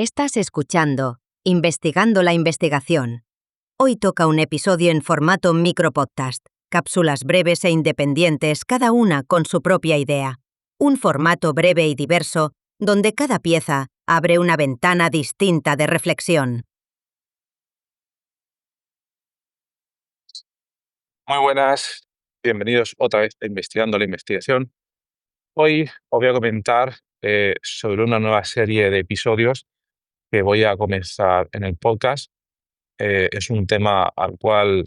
Estás escuchando Investigando la Investigación. Hoy toca un episodio en formato micropodcast, cápsulas breves e independientes, cada una con su propia idea. Un formato breve y diverso, donde cada pieza abre una ventana distinta de reflexión. Muy buenas, bienvenidos otra vez a Investigando la Investigación. Hoy os voy a comentar sobre una nueva serie de episodios que voy a comenzar en el podcast. Es un tema al cual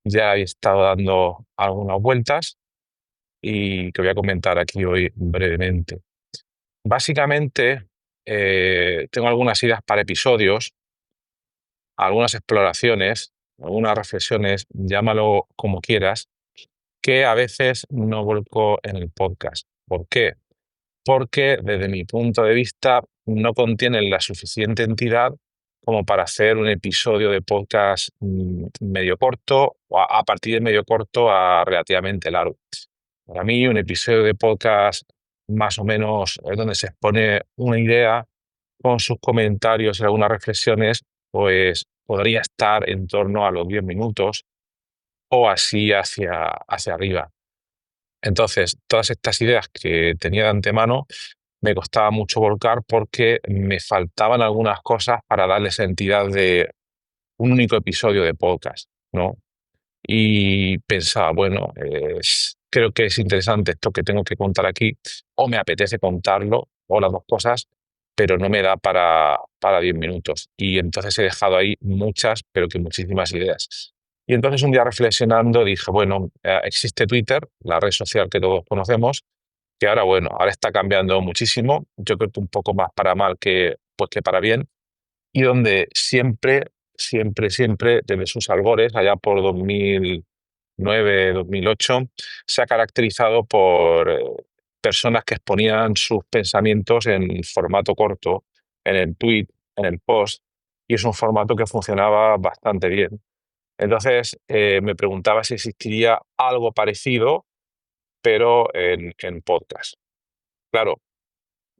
ya he estado dando algunas vueltas y que voy a comentar aquí hoy brevemente. Básicamente, tengo algunas ideas para episodios, algunas exploraciones, algunas reflexiones, llámalo como quieras, que a veces no vuelco en el podcast. ¿Por qué? Porque desde mi punto de vista no contienen la suficiente entidad como para hacer un episodio de podcast medio corto, o a partir de medio corto a relativamente largo. Para mí, un episodio de podcast más o menos es donde se expone una idea con sus comentarios y algunas reflexiones, pues podría estar en torno a los 10 minutos o así hacia arriba. Entonces, todas estas ideas que tenía de antemano me costaba mucho volcar porque me faltaban algunas cosas para darles entidad de un único episodio de podcast, ¿no? Y pensaba, bueno, creo que es interesante esto que tengo que contar aquí, o me apetece contarlo, o las dos cosas, pero no me da para 10 minutos. Y entonces he dejado ahí muchas, pero que muchísimas ideas. Y entonces un día reflexionando dije, bueno, existe Twitter, la red social que todos conocemos, que ahora, bueno, ahora está cambiando muchísimo, yo creo que un poco más para mal que para bien, y donde siempre, desde sus albores, allá por 2009, 2008, se ha caracterizado por personas que exponían sus pensamientos en formato corto, en el tweet, en el post, y es un formato que funcionaba bastante bien. Entonces, me preguntaba si existiría algo parecido, pero en podcast. Claro,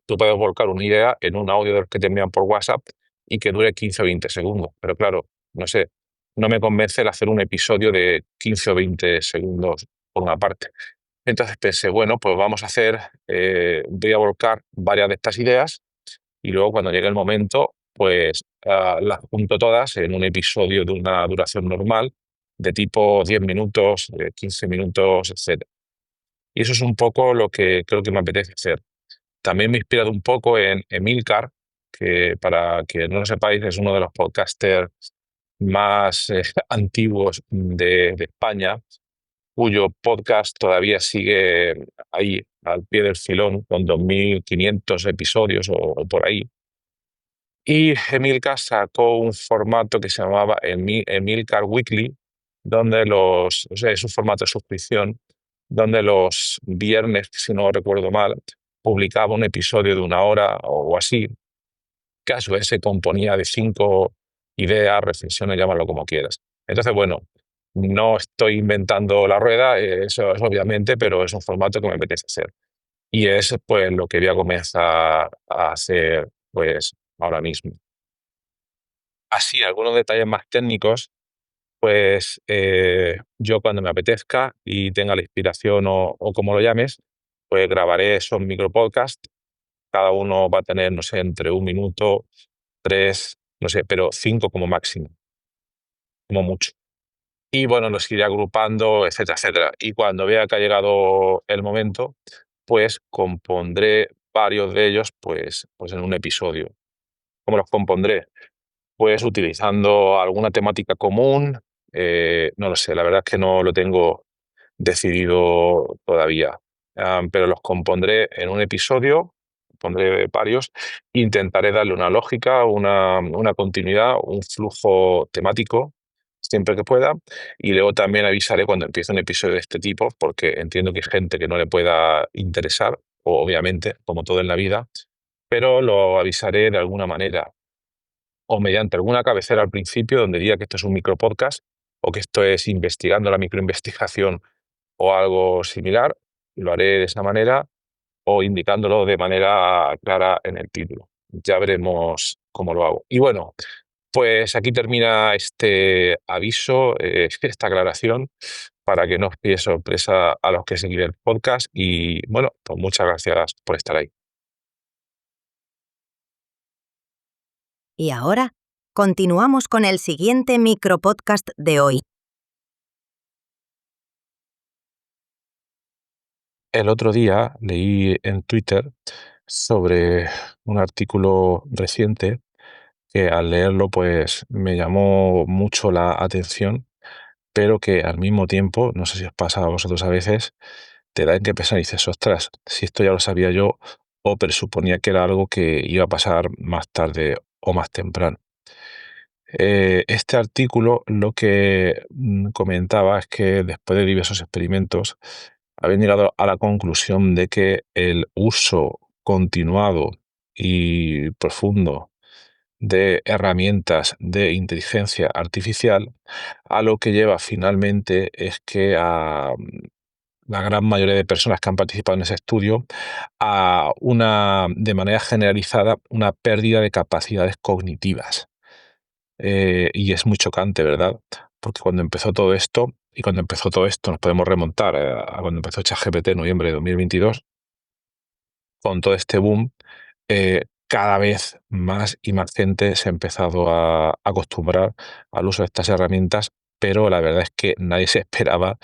tú puedes volcar una idea en un audio de los que te envían por WhatsApp y que dure 15 o 20 segundos. Pero claro, no sé, no me convence el hacer un episodio de 15 o 20 segundos por una parte. Entonces pensé, bueno, pues vamos a hacer, voy a volcar varias de estas ideas y luego cuando llegue el momento, pues las junto todas en un episodio de una duración normal, de tipo 10 minutos, 15 minutos, etc. Y eso es un poco lo que creo que me apetece hacer. También me he inspirado un poco en Emilcar, que para que no lo sepáis es uno de los podcasters más antiguos de España, cuyo podcast todavía sigue ahí al pie del filón con 2.500 episodios o por ahí. Y Emilcar sacó un formato que se llamaba Emilcar Weekly, donde o sea, es un formato de suscripción, donde los viernes, si no recuerdo mal, publicaba un episodio de una hora o así, que a su vez se componía de 5 ideas, reflexiones, llámalo como quieras. Entonces, bueno, no estoy inventando la rueda, eso es obviamente, pero es un formato que me apetece hacer. Y es pues lo que voy a comenzar a hacer pues ahora mismo. Así, algunos detalles más técnicos, pues yo cuando me apetezca y tenga la inspiración o como lo llames, pues grabaré esos micropodcasts. Cada uno va a tener, no sé, entre 1 minuto, 3, no sé, pero 5 como máximo, como mucho. Y bueno, los iré agrupando, etcétera, etcétera. Y cuando vea que ha llegado el momento, pues compondré varios de ellos pues en un episodio. ¿Cómo los compondré? Pues utilizando alguna temática común, no lo sé, la verdad es que no lo tengo decidido todavía. Pero los compondré en un episodio, pondré varios, intentaré darle una lógica, una continuidad, un flujo temático, siempre que pueda, y luego también avisaré cuando empiece un episodio de este tipo, porque entiendo que hay gente que no le pueda interesar, o obviamente, como todo en la vida, pero lo avisaré de alguna manera o mediante alguna cabecera al principio donde diga que esto es un micropodcast o que esto es investigando la microinvestigación o algo similar, lo haré de esa manera o indicándolo de manera clara en el título. Ya veremos cómo lo hago. Y bueno, pues aquí termina este aviso, esta aclaración, para que no os pille sorpresa a los que seguir el podcast. Y bueno, pues muchas gracias por estar ahí. Y ahora, continuamos con el siguiente micropodcast de hoy. El otro día leí en Twitter sobre un artículo reciente que al leerlo pues me llamó mucho la atención, pero que al mismo tiempo, no sé si os pasa a vosotros a veces, te da en qué pensar y dices, ostras, si esto ya lo sabía yo o presuponía que era algo que iba a pasar más tarde o más temprano. Este artículo lo que comentaba es que después de diversos experimentos habían llegado a la conclusión de que el uso continuado y profundo de herramientas de inteligencia artificial a lo que lleva finalmente es que a la gran mayoría de personas que han participado en ese estudio a una, de manera generalizada, una pérdida de capacidades cognitivas. Y es muy chocante, ¿verdad? Porque cuando empezó todo esto, y cuando empezó todo esto nos podemos remontar a cuando empezó ChatGPT en noviembre de 2022, con todo este boom, cada vez más y más gente se ha empezado a acostumbrar al uso de estas herramientas, pero la verdad es que nadie se esperaba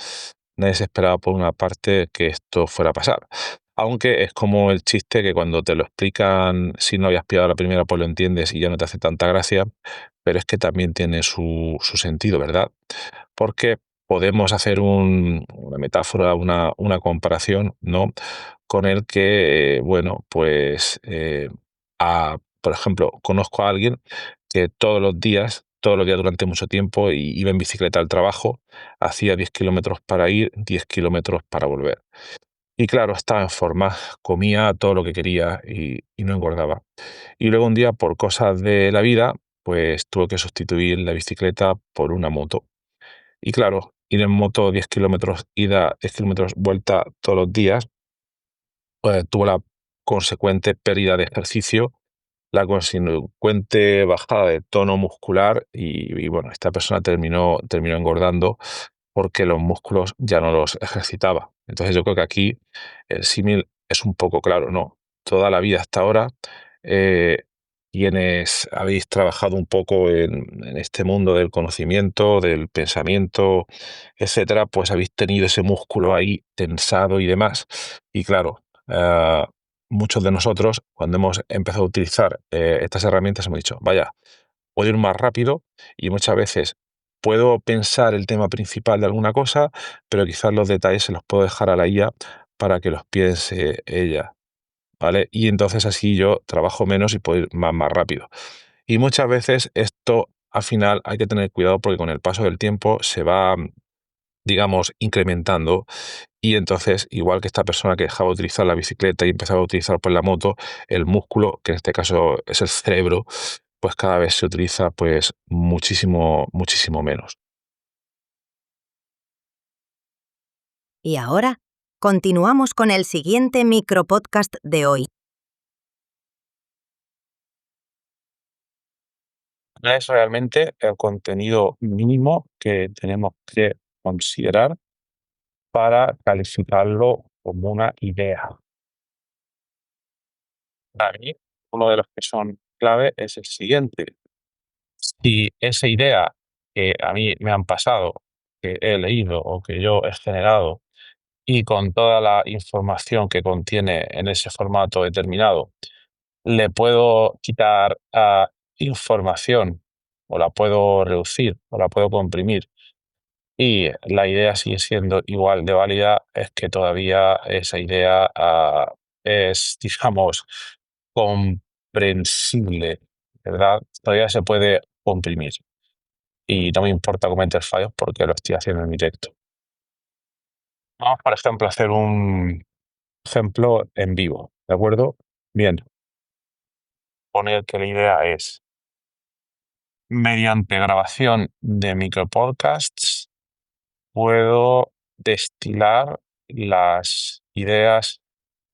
por una parte que esto fuera a pasar. Aunque es como el chiste que cuando te lo explican, si no habías pillado la primera, pues lo entiendes y ya no te hace tanta gracia, pero es que también tiene su sentido, ¿verdad? Porque podemos hacer una metáfora, una comparación, ¿no? Con el que, bueno, pues, por ejemplo, conozco a alguien que todos los días durante mucho tiempo iba en bicicleta al trabajo, hacía 10 kilómetros para ir, 10 kilómetros para volver. Y claro, estaba en forma, comía todo lo que quería y no engordaba. Y luego un día, por cosas de la vida, pues tuvo que sustituir la bicicleta por una moto. Y claro, ir en moto 10 kilómetros ida, 10 kilómetros vuelta todos los días, pues tuvo la consecuente pérdida de ejercicio, la consecuente bajada de tono muscular y bueno, esta persona terminó engordando porque los músculos ya no los ejercitaba. Entonces yo creo que aquí el símil es un poco claro, ¿no? Toda la vida hasta ahora, eh, quienes habéis trabajado un poco en este mundo del conocimiento, del pensamiento, etcétera, pues habéis tenido ese músculo ahí tensado y demás. Y claro, muchos de nosotros, cuando hemos empezado a utilizar estas herramientas, hemos dicho, vaya, puedo ir más rápido y muchas veces puedo pensar el tema principal de alguna cosa, pero quizás los detalles se los puedo dejar a la IA para que los piense ella, ¿vale? Y entonces así yo trabajo menos y puedo ir más rápido. Y muchas veces esto, al final, hay que tener cuidado porque con el paso del tiempo se va, digamos, incrementando y entonces, igual que esta persona que dejaba de utilizar la bicicleta y empezaba a utilizar pues la moto, el músculo, que en este caso es el cerebro, pues cada vez se utiliza pues muchísimo, muchísimo menos. Y ahora, continuamos con el siguiente micropodcast de hoy. Es realmente el contenido mínimo que tenemos que considerar para calificarlo como una idea. Para mí, uno de los que son clave es el siguiente. Si esa idea que a mí me han pasado, que he leído o que yo he generado, y con toda la información que contiene en ese formato determinado, le puedo quitar información o la puedo reducir o la puedo comprimir y la idea sigue siendo igual de válida, es que todavía esa idea es, digamos, comprensible, ¿verdad? Todavía se puede comprimir y no me importa cometer fallos porque lo estoy haciendo en directo. Vamos, por ejemplo, a hacer un ejemplo en vivo, ¿de acuerdo? Bien, poner que la idea es, mediante grabación de micropodcasts, puedo destilar las ideas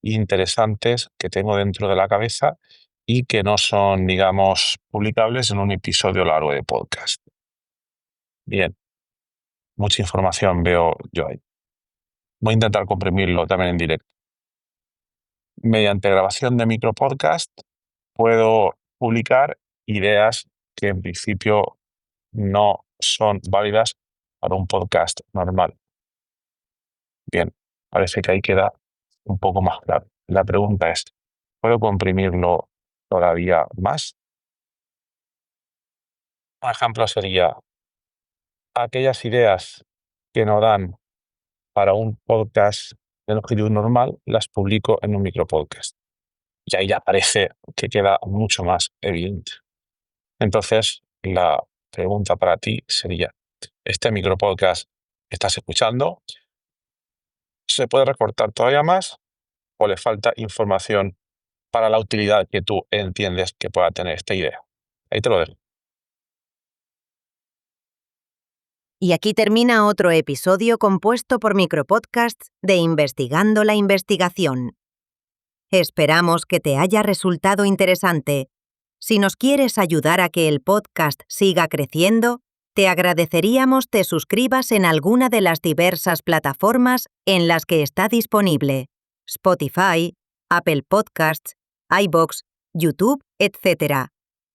interesantes que tengo dentro de la cabeza y que no son, digamos, publicables en un episodio largo de podcast. Bien, mucha información veo yo ahí. Voy a intentar comprimirlo también en directo. Mediante grabación de micropodcast puedo publicar ideas que en principio no son válidas para un podcast normal. Bien, parece que ahí queda un poco más claro. La pregunta es, ¿puedo comprimirlo todavía más? Un ejemplo sería aquellas ideas que no dan para un podcast de longitud normal, las publico en un micropodcast. Y ahí ya parece que queda mucho más evidente. Entonces, la pregunta para ti sería, ¿este micropodcast que estás escuchando se puede recortar todavía más o le falta información para la utilidad que tú entiendes que pueda tener esta idea? Ahí te lo dejo. Y aquí termina otro episodio compuesto por micropodcasts de Investigando la Investigación. Esperamos que te haya resultado interesante. Si nos quieres ayudar a que el podcast siga creciendo, te agradeceríamos te suscribas en alguna de las diversas plataformas en las que está disponible: Spotify, Apple Podcasts, iVoox, YouTube, etc.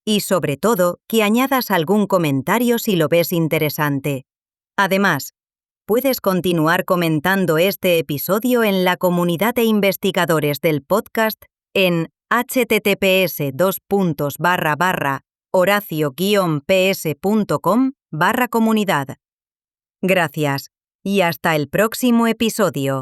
Y sobre todo, que añadas algún comentario si lo ves interesante. Además, puedes continuar comentando este episodio en la comunidad de investigadores del podcast en https://horacio-ps.com/comunidad. Gracias y hasta el próximo episodio.